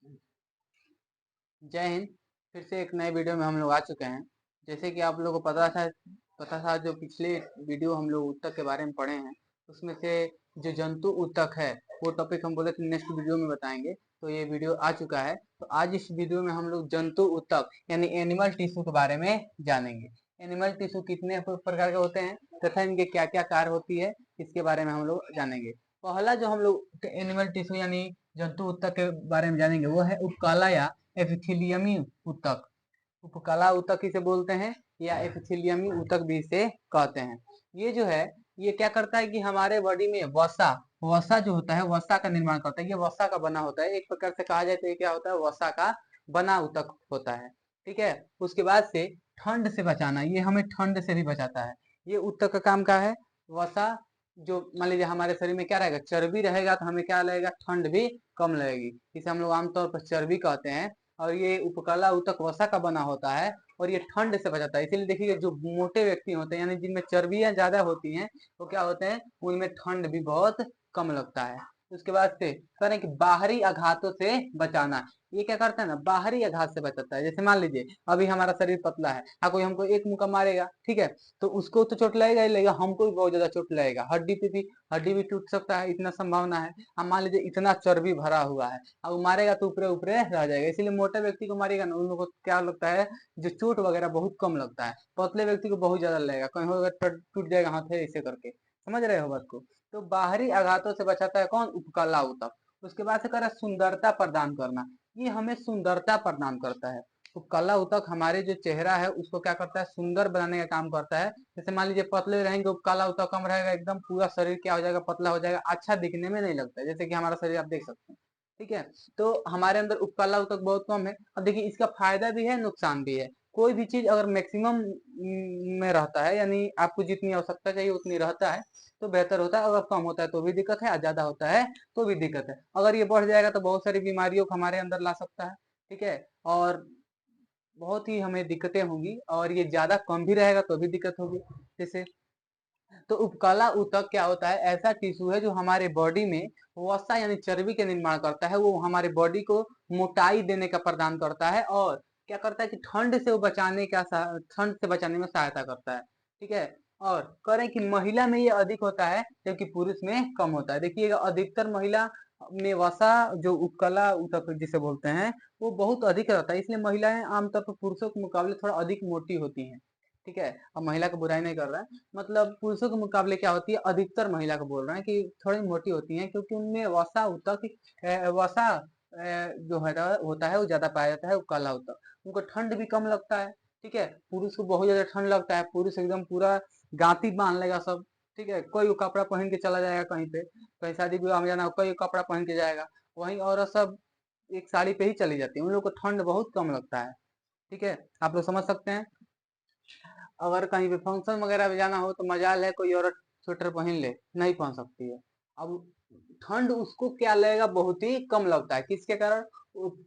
जय हिंद। फिर से एक नए वीडियो में हम लोग आ चुके हैं। जैसे कि आप लोगों को पता था जो पिछले वीडियो हम लोग ऊतक के बारे में पढ़े हैं, उसमें से जो जंतु ऊतक है वो टॉपिक हम बोले थे नेक्स्ट वीडियो में बताएंगे। तो ये वीडियो आ चुका है। तो आज इस वीडियो में हम लोग जंतु ऊतक यानी एनिमल टिश्यू के बारे में जानेंगे। एनिमल टिश्यू कितने प्रकार के होते हैं तथा इनके क्या क्या कार्य होती है, इसके बारे में हम लोग जानेंगे। पहला जो हम लोग एनिमल टिश्यू यानी जंतु ऊतक के बारे में जानेंगे वो है उपकला या एपिथेलियमी ऊतक। उपकला ऊतक इसे बोलते हैं या एपिथेलियमी ऊतक भी इसे कहते हैं। ये जो है ये क्या करता है कि हमारे बॉडी में वसा वसा जो होता है वसा का निर्माण करता है। ये वसा का बना होता है, एक प्रकार से कहा जाए तो ये क्या होता है, वसा का बना ऊतक होता है। ठीक है। उसके बाद से ठंड से बचाना, ये हमें ठंड से भी बचाता है। ये ऊतक का काम का है। वसा जो मान लीजिए हमारे शरीर में क्या रहेगा, चर्बी रहेगा तो हमें क्या लगेगा, ठंड भी कम लगेगी। इसे हम लोग आमतौर पर चर्बी कहते हैं। और ये उपकला ऊतक वसा का बना होता है और ये ठंड से बचाता है। इसीलिए देखिए जो मोटे व्यक्ति होते हैं यानी जिनमें चर्बियां ज्यादा होती हैं वो क्या होते हैं, उनमें ठंड भी बहुत कम लगता है। उसके बाद से करें कि बाहरी आघातों से बचाना। ये क्या करता है ना, बाहरी आघात से बचाता है। जैसे मान लीजिए अभी हमारा शरीर पतला है, कोई हमको एक मुक्का मारेगा, ठीक है, तो उसको तो चोट लगेगा ही लगेगा, हमको भी बहुत ज्यादा चोट लगेगा, हड्डी पे भी हड्डी भी टूट सकता है, इतना संभावना है। अब मान लीजिए इतना चर्बी भरा हुआ है, अब मारेगा तो ऊपरे ऊपरे रह जाएगा। इसीलिए मोटे व्यक्ति को मारेगा ना, उन लोगों को क्या लगता है, जो चोट वगैरह बहुत कम लगता है। पतले व्यक्ति को बहुत ज्यादा लगेगा, कहीं होगा टूट जाएगा हाथ है, ऐसे करके। समझ रहे हो बात को। तो बाहरी आघातों से बचाता है कौन, उपकला ऊतक। उसके बाद से कह रहा है सुंदरता प्रदान करना। ये हमें सुंदरता प्रदान करता है। उपकला ऊतक हमारे जो चेहरा है उसको क्या करता है, सुंदर बनाने का काम करता है। जैसे मान लीजिए पतले रहेंगे, उपकाला ऊतक कम रहेगा, एकदम पूरा शरीर क्या हो जाएगा, पतला हो जाएगा, अच्छा दिखने में नहीं लगता है। जैसे कि हमारा शरीर आप देख सकते हैं। ठीक है। तो हमारे अंदर उपकाला ऊतक बहुत कम है। अब देखिए इसका फायदा भी है नुकसान भी है। कोई भी चीज अगर मैक्सिमम में रहता है यानी आपको जितनी आवश्यकता चाहिए उतनी रहता है तो बेहतर होता है। अगर कम होता है तो भी दिक्कत है और ज्यादा होता है तो भी दिक्कत है। अगर ये बढ़ जाएगा तो बहुत सारी बीमारियों को हमारे अंदर ला सकता है। ठीक है। और बहुत ही हमें दिक्कतें होंगी, और ये ज्यादा कम भी रहेगा तो भी दिक्कत होगी। जैसे तो उपकला ऊतक क्या होता है, ऐसा टिश्यू है जो हमारे बॉडी में वसा यानी चर्बी के निर्माण करता है। वो हमारे बॉडी को मोटाई देने का प्रदान करता है और क्या करता है कि ठंड से बचाने में सहायता करता है। ठीक है। और करें कि महिला में ये अधिक होता है जबकि पुरुष में कम होता है। देखिएगा अधिकतर महिला में वसा जो उपकला ऊतक जिसे बोलते हैं वो बहुत अधिक रहता है। इसलिए महिलाएं आमतौर पर पुरुषों के मुकाबले थोड़ा अधिक मोटी होती हैं। ठीक है। अब महिला को बुराई नहीं कर रहा है, मतलब पुरुषों के मुकाबले क्या होती है, अधिकतर महिला को बोल रहे हैं कि थोड़ी मोटी होती हैं, क्योंकि उनमें वसा ऊतक वसा जो है होता है वो ज्यादा पाया जाता है, वो काला ऊतक। उनको ठंड भी कम लगता है। ठीक है। पुरुष को बहुत ज्यादा ठंड लगता है, पुरुष एकदम पूरा गांती बांध लेगा सब। ठीक है। कोई कपड़ा पहन के चला जाएगा कहीं पे, कहीं शादी विवाह में जाना हो कोई कपड़ा पहन के जाएगा। वहीं औरत सब एक साड़ी पे ही चली जाती है, उन लोग को ठंड बहुत कम लगता है। ठीक है। आप लोग समझ सकते हैं। अगर कहीं पे फंक्शन वगैरह में जाना हो तो मजाल है कोई औरत स्वेटर पहन ले, नहीं पहन सकती है। अब ठंड उसको क्या लगेगा, बहुत ही कम लगता है। किसके कारण,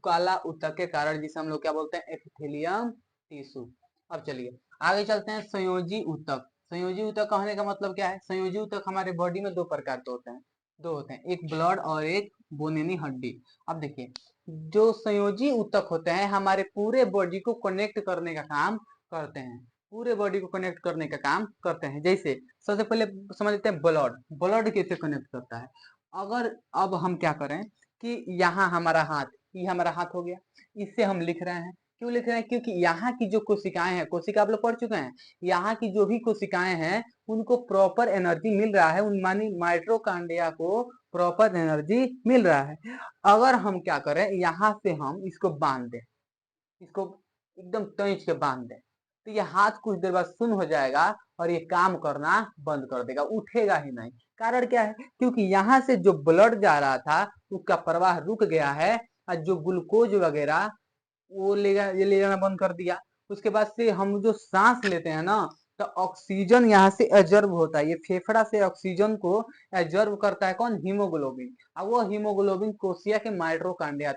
काला ऊतक के कारण, जिसे हम लोग क्या बोलते हैं, एपिथेलियम टिश्यू। अब चलिए आगे चलते हैं, संयोजी ऊतक। संयोजी ऊतक कहने का मतलब क्या है, संयोजी ऊतक हमारे बॉडी में दो प्रकार के होते हैं। दो होते हैं, एक ब्लड और एक बोनेनी हड्डी। अब देखिए जो संयोजी ऊतक होते हैं हमारे पूरे बॉडी को कनेक्ट करने का काम करते हैं। पूरे बॉडी को कनेक्ट करने का काम करते हैं। जैसे सबसे पहले समझ लेते हैं ब्लड, ब्लड कैसे कनेक्ट करता है। अगर अब हम क्या करें कि यहाँ हमारा हाथ, ये हमारा हाथ हो गया, इससे हम लिख रहे हैं। क्यों लिख रहे हैं, क्योंकि यहाँ की जो कोशिकाएं हैं, कोशिका आप लोग पढ़ चुके हैं, यहाँ की जो भी कोशिकाएं हैं उनको प्रॉपर एनर्जी मिल रहा है, उन मानी माइट्रोकांड्रिया को प्रॉपर एनर्जी मिल रहा है। अगर हम क्या करें, यहाँ से हम इसको बांध दें, इसको एकदम तैंच के बांध दें, तो ये हाथ कुछ देर बाद सुन्न हो जाएगा और ये काम करना बंद कर देगा, उठेगा ही नहीं। कारण क्या है, क्योंकि यहाँ से जो ब्लड जा रहा था उसका प्रवाह रुक गया है और जो ग्लूकोज वगैरह वो ये ले जाना बंद कर दिया। उसके बाद से हम जो सांस लेते हैं ना, तो ऑक्सीजन यहाँ से एब्जॉर्ब होता है, ये फेफड़ा से ऑक्सीजन को एब्जॉर्ब करता है कौन, हीमोग्लोबिन। अब वो हीमोग्लोबिन कोशिका के माइट्रोकांड्रिया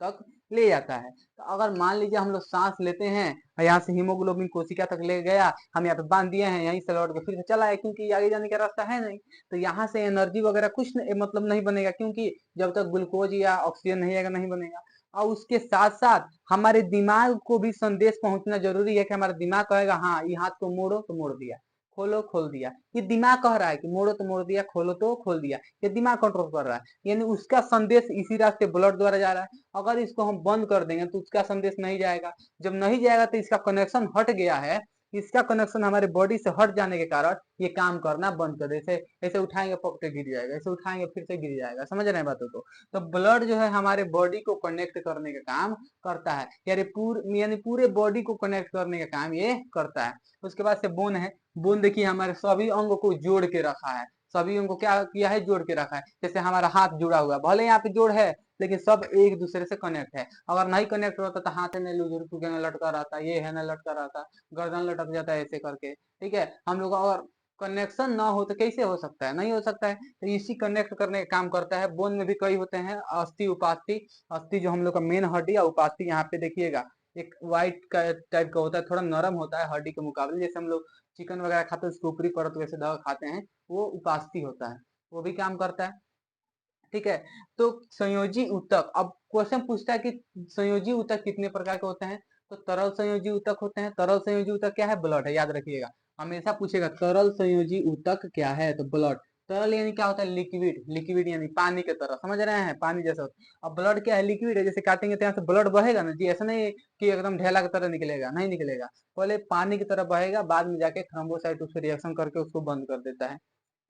तक ले जाता है। तो अगर मान लीजिए हम लोग सांस लेते हैं और यहाँ से हीमोग्लोबिन कोशिका तक ले गया, हम यहाँ पे बांध दिए हैं, यहीं से लौट के फिर से चला है, क्योंकि आगे जाने का रास्ता है नहीं। तो यहाँ से एनर्जी वगैरह कुछ नहीं, मतलब नहीं बनेगा, क्योंकि जब तक ग्लूकोज या ऑक्सीजन नहीं आएगा नहीं बनेगा। और उसके साथ साथ हमारे दिमाग को भी संदेश पहुंचना जरूरी है कि हमारा दिमाग कहेगा हाँ ये हाथ को मोड़ो तो मोड़ दिया, खोलो खोल दिया। ये दिमाग कह रहा है कि मोड़ो तो मोड़ दिया, खोलो तो खोल दिया। ये दिमाग कंट्रोल कर रहा है, यानी उसका संदेश इसी रास्ते ब्लड द्वारा जा रहा है। अगर इसको हम बंद कर देंगे तो उसका संदेश नहीं जाएगा। जब नहीं जाएगा तो इसका कनेक्शन हट गया है, इसका कनेक्शन हमारे बॉडी से हट जाने के कारण ये काम करना बंद कर दे। ऐसे ऐसे उठाएंगे पकड़े गिर जाएगा, ऐसे उठाएंगे फिर से गिर जाएगा। समझ रहे हैं बातों को? तो ब्लड जो है हमारे बॉडी को कनेक्ट करने का काम करता है, यानी पूरे बॉडी को कनेक्ट करने का काम ये करता है। उसके बाद से बोन है। बोन देखिए हमारे सभी अंगों को जोड़ के रखा है। सभी अंगों को क्या किया है? जोड़ के रखा है। जैसे हमारा हाथ जुड़ा हुआ है, भले यहाँ पे जोड़ है लेकिन सब एक दूसरे से कनेक्ट है। अगर नहीं कनेक्ट होता तो हाथ है ना लूजर ना लटका रहता, ये है ना लटका रहता, गर्दन लटक जाता है ऐसे करके। ठीक है, हम लोग अगर कनेक्शन ना हो तो कैसे हो सकता है? नहीं हो सकता है। तो इसी कनेक्ट करने का काम करता है। बोन में भी कई होते हैं, अस्थि उपास्थि। अस्थि जो हम लोग का मेन हड्डी, और उपास्थि यहाँ पे देखिएगा एक व्हाइट का टाइप का होता है, थोड़ा नरम होता है हड्डी के मुकाबले। जैसे हम लोग चिकन वगैरह खाते हैं उसके ऊपरी परत वैसे दवा खाते हैं, वो उपास्थि होता है, वो भी काम करता है। ठीक है, तो संयोजी ऊतक, अब क्वेश्चन पूछता है कि संयोजी ऊतक कितने प्रकार के होते हैं? तो तरल संयोजी ऊतक होते हैं। तरल संयोजी ऊतक क्या है? ब्लड है, याद रखिएगा। हमेशा पूछेगा तरल संयोजी ऊतक क्या है, तो ब्लड। तरल यानी क्या होता है? लिक्विड। लिक्विड यानी पानी की तरह, समझ रहे हैं? पानी जैसा होता है। अब ब्लड क्या है? लिक्विड है। जैसे काटेंगे तो यहाँ से ब्लड बहेगा ना जी, ऐसा नहीं कि एकदम ढेला की तरह निकलेगा, नहीं निकलेगा। पहले पानी की तरह बहेगा, बाद में जाके थ्रोम्बोसाइट उससे रिएक्शन करके उसको बंद कर देता है।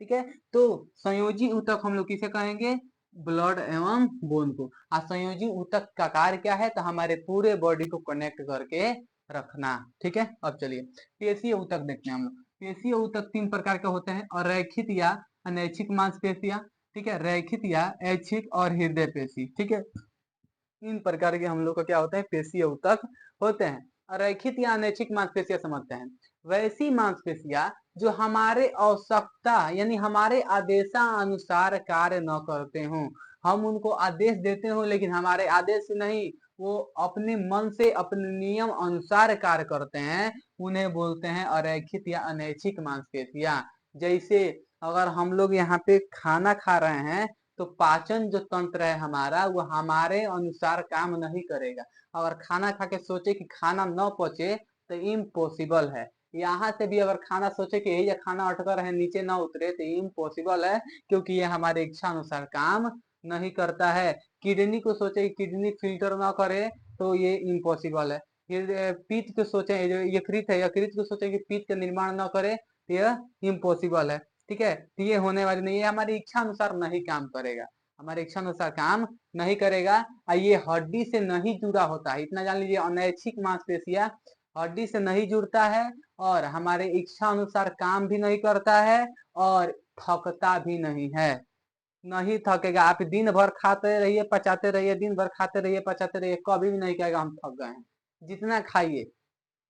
ठीक है, तो संयोजी ऊतक हम लोग किसे कहेंगे? ब्लड एवं बोन को। संयोजी ऊतक का कार्य क्या है? तो हमारे पूरे बॉडी को कनेक्ट करके रखना। ठीक है, अब चलिए पेशीय ऊतक देखते हैं हम लोग। पेशीय ऊतक तीन प्रकार के होते हैं, और रैखिक या अनैच्छिक मांसपेशियां। ठीक है, रैखिक या ऐच्छिक और हृदय पेशी। ठीक है, तीन प्रकार के हम लोग का क्या होता है? पेशीय ऊतक होते हैं। रैखिक या अनैच्छिक मांसपेशियां समझते हैं। वैसी मांसपेशियां जो हमारे आवश्यकता यानी हमारे आदेशानुसार कार्य न करते हो। हम उनको आदेश देते हो लेकिन हमारे आदेश से नहीं, वो अपने मन से अपने नियम अनुसार कार्य करते हैं, उन्हें बोलते हैं अरैखिक या अनैच्छिक मांसपेशियां। जैसे अगर हम लोग यहाँ पे खाना खा रहे हैं तो पाचन जो तंत्र है हमारा, वो हमारे अनुसार काम नहीं करेगा। अगर खाना खा के सोचे कि खाना न पचे तो इम्पॉसिबल है। यहाँ से भी अगर खाना सोचे कि यही खाना अटकर है नीचे ना उतरे तो इम्पॉसिबल है, क्योंकि ये हमारे इच्छा अनुसार काम नहीं करता है। किडनी को सोचे कि किडनी फिल्टर ना करे तो ये इम्पॉसिबल है। फिर पित्त को सोचे, जो यकृत है यकृत को सोचे कि पित्त का निर्माण न करे तो यह इम्पॉसिबल है। ठीक है, तो ये होने वाली नहीं, ये हमारी इच्छा अनुसार नहीं काम करेगा, हमारे इच्छा अनुसार काम नहीं करेगा। ये हड्डी से नहीं जुड़ा होता है, इतना जान लीजिए। अनैच्छिक मांसपेशियां हड्डी से नहीं जुड़ता है, और हमारे इच्छा अनुसार काम भी नहीं करता है, और थकता भी नहीं है। नहीं थकेगा। आप दिन भर खाते रहिए पचाते रहिए, दिन भर खाते रहिए पचाते रहिए, कभी भी नहीं कहेगा हम थक गए हैं। जितना खाइए,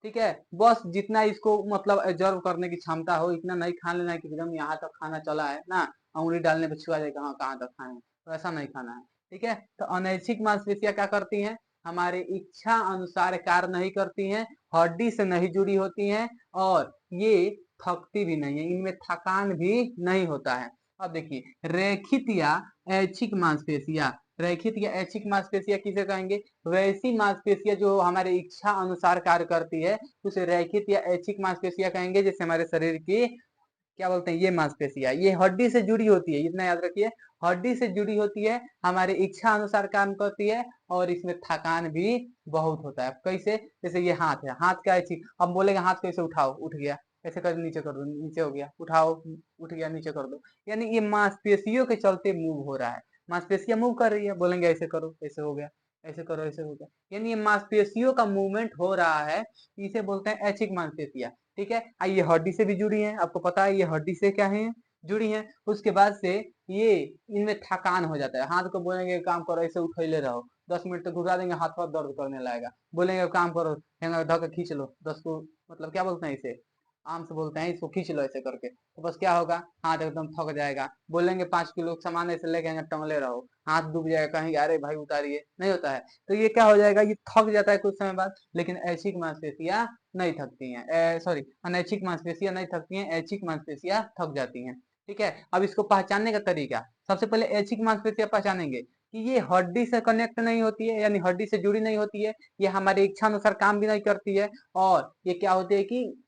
ठीक है, बस जितना इसको मतलब एब्जॉर्व करने की क्षमता हो, इतना नहीं खा लेना है कि एकदम यहाँ तक खाना चला है ना, उंगली डालने पे छुआ जाएगा हाँ कहाँ तक खाए हैं, तो ऐसा नहीं खाना है। ठीक है, तो अनैच्छिक मांसपेशियां क्या करती हैं? हमारे इच्छा अनुसार कार्य नहीं करती हैं, हड्डी से नहीं जुड़ी होती हैं, और ये थकती भी नहीं है, इनमें थकान भी नहीं होता है। अब देखिए रेखित या ऐच्छिक मांसपेशियां। रेखित या ऐच्छिक मांसपेशियां किसे कहेंगे? वैसी मांसपेशियां जो हमारे इच्छा अनुसार कार्य करती है उसे रैखिक या ऐच्छिक मांसपेशियां कहेंगे। जैसे हमारे शरीर की क्या बोलते हैं, ये मांसपेशियां, ये हड्डी से जुड़ी होती है, इतना याद रखिए। हड्डी से जुड़ी होती है, हमारे इच्छा अनुसार काम करती है, और इसमें थकान भी बहुत होता है। कैसे? जैसे ये हाथ है, हाथ का ऐसी, अब बोलेगा हाथ कैसे उठाओ, उठ गया, ऐसे कर नीचे कर दो, नीचे हो गया, उठाओ, उठ गया, नीचे कर दो। यानी ये मांसपेशियों के चलते मूव हो रहा है, मांसपेशियां मूव कर रही है, बोलेंगे ऐसे करो, ऐसे हो गया, ऐसे करो, ऐसे हो गया। यानी ये मांसपेशियों का मूवमेंट हो रहा है, इसे बोलते हैं ऐच्छिक मांसपेशियां। ठीक है, ये हड्डी से भी जुड़ी है, आपको पता है ये हड्डी से क्या है? जुड़ी है। उसके बाद से ये इनमें थकान हो जाता है। हाथ को बोलेंगे काम करो, ऐसे उठैले रहो, 10 मिनट तक घुसा देंगे, हाथ पाथ दर्द करने लगेगा। बोलेंगे काम करो, धक्का खींच लो 10 को, मतलब क्या बोलते हैं इसे, आम से बोलते हैं, इसको खींच लो ऐसे करके, तो बस क्या होगा, हाथ एकदम थक जाएगा। बोलेंगे 5 किलो सामान ऐसे लेके टंगले रहो, हाथ डूब जाएगा, कहीं अरे भाई उतारिए, नहीं होता है। तो ये क्या हो जाएगा, ये थक जाता है कुछ समय बाद। लेकिन ऐच्छिक मांसपेशियां नहीं थकती हैं, सॉरी अनैच्छिक मांसपेशियां नहीं थकती हैं, ऐच्छिक मांसपेशियां थक जाती हैं। ठीक है, अब इसको पहचानने का तरीका, सबसे पहले ऐच्छिक मांसपेशियां पहचानेंगे। कि ये हड्डी से कनेक्ट नहीं होती है, यानी हड्डी से जुड़ी नहीं होती है, ये हमारे इच्छा अनुसार काम भी नहीं करती है, और ये क्या होती है कि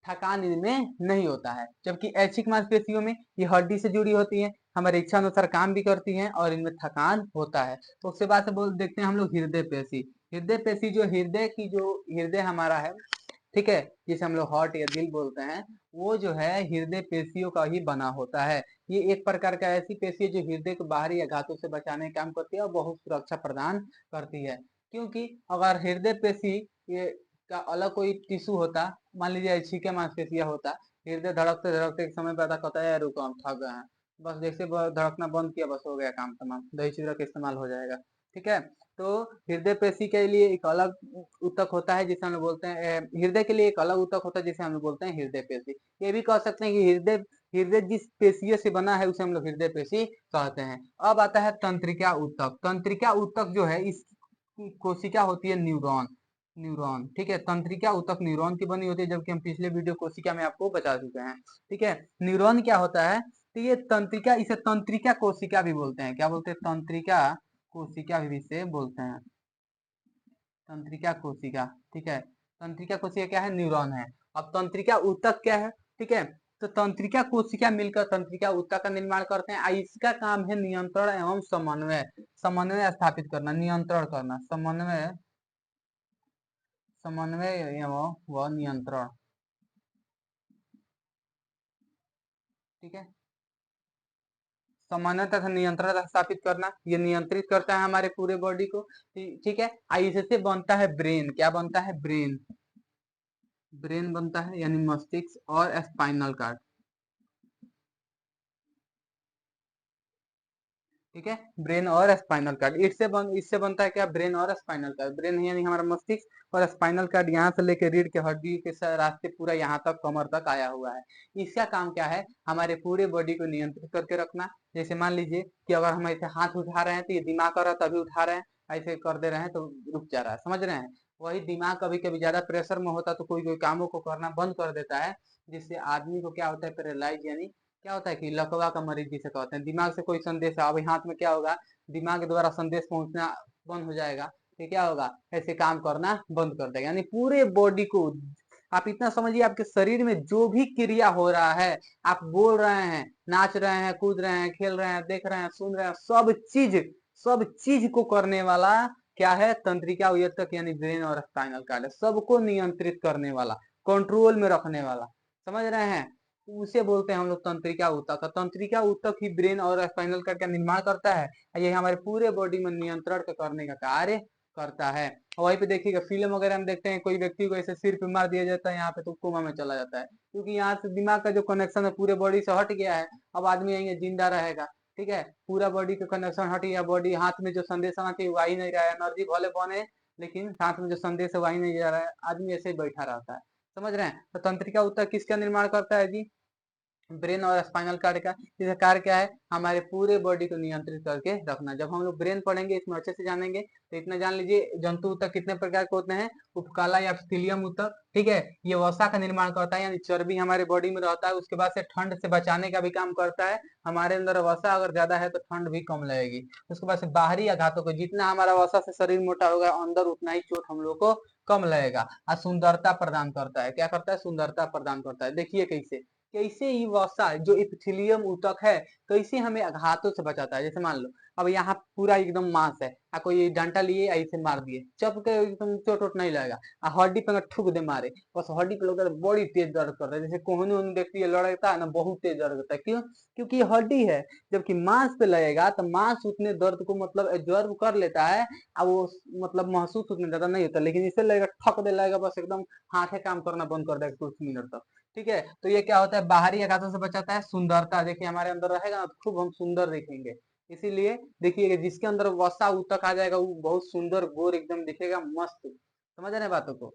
थकान इनमें नहीं होता है। जबकि ऐच्छिक मांसपेशियों में ये हड्डी से जुड़ी होती है, हमारे इच्छा अनुसार काम भी करती हैं और इनमें थकान होता है। तो उसके बाद से बोल देखते हैं हम लोग हृदय पेशी। हृदय पेशी जो हृदय हमारा है, ठीक है, जिसे हम लोग हार्ट या दिल बोलते हैं, वो जो है हृदय पेशियों का ही बना होता है। ये एक प्रकार का ऐसी पेशी है जो हृदय को बाहरी आघातों से बचाने का काम करती है और बहुत सुरक्षा प्रदान करती है। क्योंकि अगर हृदय पेशी ये का अलग कोई टिश्यू होता, मान लीजिए ऐच्छिक मांसपेशियां होता, हृदय धड़कते धड़कते एक समय पता कहता है रुको हम थक गए हैं, बस जैसे धड़कना बंद किया बस हो गया काम तमाम, दही चूड़ा का इस्तेमाल हो जाएगा। ठीक है, तो हृदय पेशी के लिए एक अलग ऊतक होता है जिसे हम लोग बोलते हैं, हृदय के लिए एक अलग ऊतक होता है जिसे हम लोग बोलते हैं हृदय पेशी। ये भी कह सकते हैं कि हृदय हृदय जिस पेशियों से बना है उसे हम लोग हृदय पेशी कहते हैं। अब आता है तंत्रिका ऊतक। तंत्रिका ऊतक जो है इसकी कोशिका होती है न्यूरॉन। न्यूरॉन, ठीक है, तंत्रिका ऊतक न्यूरॉन की बनी होती है, जबकि हम पिछले वीडियो कोशिका में आपको बता चुके हैं। ठीक है, न्यूरॉन क्या होता है, तो ये तंत्रिका, इसे तंत्रिका कोशिका भी बोलते हैं। क्या बोलते हैं? तंत्रिका कोशिका भी इसे बोलते हैं, तंत्रिका कोशिका। ठीक है, तंत्रिका कोशिका क्या है? न्यूरॉन है। अब तंत्रिका ऊतक क्या है? ठीक है, तो तंत्रिका कोशिका मिलकर तंत्रिका ऊतक का निर्माण करते हैं। इसका काम है नियंत्रण एवं समन्वय, समन्वय स्थापित करना, नियंत्रण करना, समन्वय, समन्वय एवं व नियंत्रण। ठीक है, समन्वय तथा नियंत्रण स्थापित करना, ये नियंत्रित करता है हमारे पूरे बॉडी को। ठीक है, इससे बनता है ब्रेन। क्या बनता है? ब्रेन, ब्रेन बनता है, यानी मस्तिष्क और स्पाइनल कार्ड। ठीक है, ब्रेन और स्पाइनल कार्ड, इससे बनता है क्या? ब्रेन और स्पाइनल कार्ड। ब्रेन यानी हमारा मस्तिष्क, और स्पाइनल कार्ड यहाँ से लेकर रीढ़ के हड्डी के रास्ते पूरा यहाँ तक कमर तक आया हुआ है। इसका काम क्या है? हमारे पूरे बॉडी को नियंत्रित करके रखना। जैसे मान लीजिए कि अगर हम ऐसे हाथ उठा रहे हैं तो ये दिमाग कर रहा है तभी उठा रहे हैं, ऐसे कर दे रहे हैं तो रुक जा रहा है, समझ रहे हैं? वही दिमाग कभी कभी ज्यादा प्रेशर में होता तो कोई कोई कामों को करना बंद कर देता है, जिससे आदमी को क्या होता है? पैरालाइज, यानी क्या होता है कि लकवा का मरीज जिसे कहते हैं। दिमाग से कोई संदेश है, अभी हाथ में क्या होगा? दिमाग के द्वारा संदेश पहुंचना बंद हो जाएगा, तो क्या होगा? ऐसे काम करना बंद कर देगा। यानी पूरे बॉडी को आप इतना समझिए, आपके शरीर में जो भी क्रिया हो रहा है, आप बोल रहे हैं, नाच रहे हैं, कूद रहे हैं, खेल रहे हैं, देख रहे हैं, सुन रहे हैं, सब चीज को करने वाला क्या है? तंत्रिका ऊतक यानी ब्रेन और स्पाइनल कार्ड है। सबको नियंत्रित करने वाला, कंट्रोल में रखने वाला, समझ रहे हैं? उसे बोलते हैं हम लोग तंत्रिका ऊतक। तंत्रिका ऊतक ही ब्रेन और स्पाइनल कार्ड का निर्माण करता है, ये हमारे पूरे बॉडी में नियंत्रण करने का कार्य करता है। और वहीं पे देखिएगा फिल्म वगैरह में देखते हैं, कोई व्यक्ति को ऐसे सिर पे मार दिया जाता है यहाँ पे तो कोमा में चला जाता है, क्योंकि यहाँ से दिमाग का जो कनेक्शन है पूरे बॉडी से हट गया है। अब आदमी यही जिंदा रहेगा। ठीक है, पूरा बॉडी का कनेक्शन हट गया, बॉडी हाथ में जो संदेश आना चाहिए वो आ ही नहीं रहा है, एनर्जी भले बने लेकिन हाथ में जो संदेश है वो आ ही नहीं जा रहा है, आदमी ऐसे ही बैठा रहता है। समझ रहे हैं? तो तंत्रिका ऊतक किसका निर्माण करता है जी? ब्रेन और स्पाइनल कार्ड का। इसका कार्य क्या है? हमारे पूरे बॉडी को नियंत्रित करके रखना। जब हम लोग ब्रेन पढ़ेंगे इसमें अच्छे से जानेंगे, तो इतना जान लीजिए जंतु ऊतक कितने प्रकार के होते हैं। उपकाला या स्थिलियम ऊतक, ठीक है, ये वसा का निर्माण करता है, यानी चर्बी हमारे बॉडी में रहता है, उसके बाद से ठंड से बचाने का भी काम करता है। हमारे अंदर वसा अगर ज्यादा है तो ठंड भी कम लगेगी। उसके बाद से बाहरी आघातों को, जितना हमारा वसा से शरीर मोटा होगा अंदर उतना ही चोट हम लोग को कम लगेगा। और सुंदरता प्रदान करता है। क्या करता है? सुंदरता प्रदान करता है। देखिए कैसे, कैसे ही वसा जो इपिथेलियम ऊतक है, कैसे हमें आघातों से बचाता है। जैसे मान लो अब यहाँ पूरा एकदम मांस है, कोई डंटा लिए ऐसे मार दिए, चप के एकदम चोट वोट नहीं लगेगा। हड्डी पे अगर ठुक दे मारे, बस हड्डी पे लगता है बड़ी तेज दर्द करता है। जैसे कोहनी उन देखती है लड़ता है ना, बहुत तेज दर्द करता है। क्यों? क्योंकि ये हड्डी है। जबकि मांस पे लगेगा तो मांस उतने दर्द को मतलब एब्जॉर्ब कर लेता है, अब वो मतलब महसूस उतने ज्यादा नहीं होता। लेकिन इसे लगेगा ठक दे लगेगा, बस एकदम हाथे काम करना बंद कर देगा कुछ मिनट तक। ठीक है, तो ये क्या होता है? बाहरी आघातों से बचाता है। सुंदरता, देखिए हमारे अंदर रहेगा ना तो खूब हम सुंदर दिखेंगे। इसीलिए देखिए जिसके अंदर वसा ऊतक आ जाएगा वो बहुत सुंदर गोर एकदम दिखेगा, मस्त। समझ रहे हैं बातों को?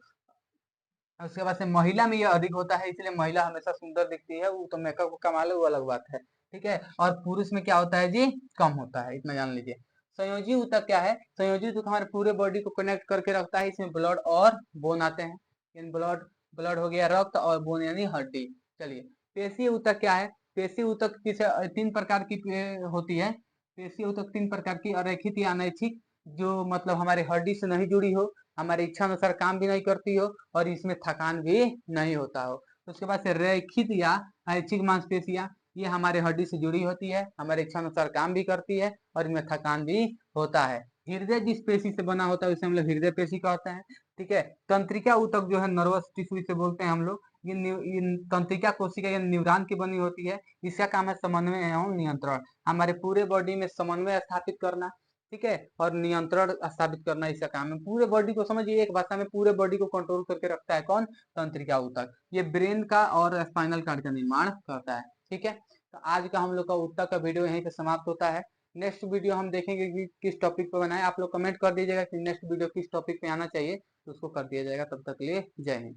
और उसके बाद से महिला में ये अधिक होता है, इसलिए महिला हमेशा सुंदर दिखती है, वो तो मेकअप का कमाल है, वो अलग बात है। ठीक है, और पुरुष में क्या होता है जी? कम होता है, इतना जान लीजिए। संयोजी ऊतक क्या है? संयोजी ऊतक हमारे पूरे बॉडी को कनेक्ट करके रखता है। इसमें ब्लड और बोन आते हैं, इन ब्लड, ब्लड हो गया रक्त, और बोन यानी हड्डी। चलिए, पेशी ऊतक क्या है? पेशी ऊतक किसे तीन प्रकार की होती है। पेशी ऊतक 3 प्रकार की, अरेखित या अनैच्छिक, जो मतलब हमारे हड्डी से नहीं जुड़ी हो, हमारे इच्छा अनुसार काम भी नहीं करती हो और इसमें थकान भी नहीं होता हो। उसके बाद से रेखित या ऐच्छिक मांसपेशियां, ये हमारे हड्डी से जुड़ी होती है, हमारे इच्छा अनुसार काम भी करती है और इनमें थकान भी होता है। हृदय जिस पेशी से बना होता है उसे हम लोग हृदय पेशी कहते हैं। ठीक है, तंत्रिका ऊतक जो है नर्वस टिश्यू इसे बोलते हैं हम लोग। ये तंत्रिका कोशिका या न्यूरॉन की बनी होती है। इसका काम है समन्वय एवं नियंत्रण, हमारे पूरे बॉडी में समन्वय स्थापित करना, ठीक है, और नियंत्रण स्थापित करना इसका काम है। पूरे बॉडी को समझिए, एक भाषा में पूरे बॉडी को कंट्रोल करके रखता है कौन? तंत्रिका ऊतक। ये ब्रेन का और स्पाइनल कार्ड का निर्माण करता है। ठीक है, तो आज का हम लोग का ऊतक का वीडियो यहीं पे समाप्त होता है। नेक्स्ट वीडियो हम देखेंगे कि किस टॉपिक पर बनाए। आप लोग कमेंट कर दीजिएगा कि नेक्स्ट वीडियो किस टॉपिक पे आना चाहिए, तो उसको कर दिया जाएगा। तब तक के लिए जय हिंद।